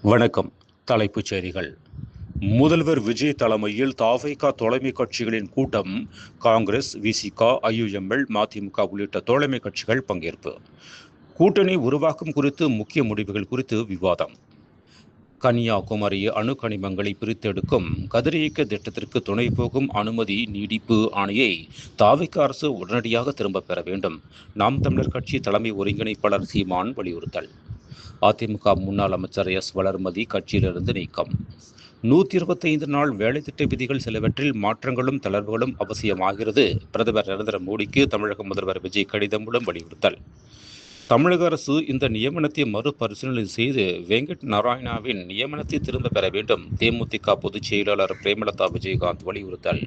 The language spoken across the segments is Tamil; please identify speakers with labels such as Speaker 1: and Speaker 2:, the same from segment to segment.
Speaker 1: வணக்கம். தலைப்புச் செய்திகள். முதல்வர் விஜய் தலைமையில் தவேக தோழமை கட்சிகளின் கூட்டம். காங்கிரஸ், விசிக, ஐயுஎம்எல், மதிமுக உள்ளிட்ட தோழமை கட்சிகள் பங்கேற்பு. கூட்டணி உருவாக்கம் குறித்து முக்கிய முடிவுகள் குறித்து விவாதம். கன்னியாகுமரி அணு கனிமங்களை பிரித்தெடுக்கும் கதிரியக்க திட்டத்திற்கு துணை போகும் அனுமதி நீடிப்பு ஆணையை தவேக அரசு உடனடியாக திரும்பப் பெற வேண்டும். நாம் தமிழர் கட்சி தலைமை ஒருங்கிணைப்பாளர் சீமான் வலியுறுத்தல். அதிமுக முன்னாள் அமைச்சர் எஸ். வளர்மதி கட்சியிலிருந்து நீக்கம். 125 நாள் வேலை திட்ட விதிகள் சிலவற்றில் மாற்றங்களும் தளர்வுகளும் அவசியமாகிறது. பிரதமர் நரேந்திர மோடிக்கு தமிழக முதல்வர் விஜய் கடிதம் மூலம் வலியுறுத்தல். தமிழக அரசு இந்த நியமனத்தை மறுபரிசீலனை செய்து வெங்கட் நாராயணாவின் நியமனத்தை திரும்ப பெற வேண்டும். தேமுதிக பொதுச் செயலாளர் பிரேமலதா விஜயகாந்த் வலியுறுத்தல்.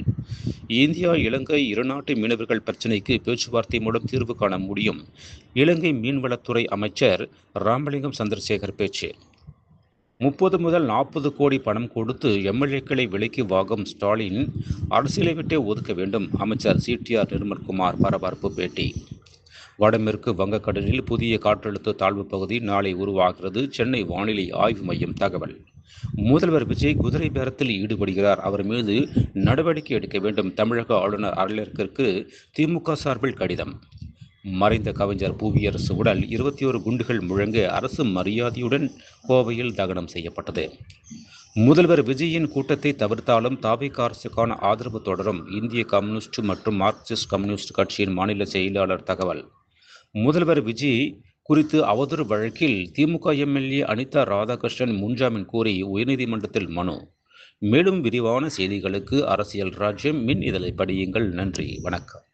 Speaker 1: இந்தியா இலங்கை இருநாட்டு மீனவர்கள் பிரச்சினைக்கு பேச்சுவார்த்தை மூலம் தீர்வு காண முடியும். இலங்கை மீன்வளத்துறை அமைச்சர் ராமலிங்கம் சந்திரசேகர் பேச்சு. 30 முதல் 40 கோடி பணம் கொடுத்து எம்எல்ஏக்களை விலைக்கு வாங்கும் ஸ்டாலின் அரசியலை விட்டே ஒதுக்க வேண்டும். அமைச்சர் CTR நிர்மல்குமார் பரபரப்பு பேட்டி. வடமேற்கு வங்கக்கடலில் புதிய காற்றழுத்த தாழ்வு பகுதி நாளை உருவாகிறது. சென்னை வானிலை ஆய்வு மையம் தகவல். முதல்வர் விஜய் குதிரை பேரத்தில் ஈடுபடுகிறார். அவர் மீது நடவடிக்கை எடுக்க வேண்டும். தமிழக ஆளுநர் அருளரங்கிற்கு திமுக சார்பில் கடிதம். மறைந்த கவிஞர் புவியரசு உடல் 21 குண்டுகள் முழங்க அரசு மரியாதையுடன் கோவையில் தகனம் செய்யப்பட்டது. முதல்வர் விஜயின் கூட்டத்தை தவிர்த்தாலும் தவேக அரசுக்கான ஆதரவு தொடரும். இந்திய கம்யூனிஸ்ட் மற்றும் மார்க்சிஸ்ட் கம்யூனிஸ்ட் கட்சியின் மாநில செயலாளர் தகவல். முதல்வர் விஜய் குறித்து அவதூறு வழக்கில் திமுக எம்எல்ஏ அனிதா ராதாகிருஷ்ணன் முன்ஜாமீன் கோரி உயர்நீதிமன்றத்தில் மனு. மேலும் விரிவான செய்திகளுக்கு அரசியல் ராஜ்யம் மின் இதழை படியுங்கள். நன்றி, வணக்கம்.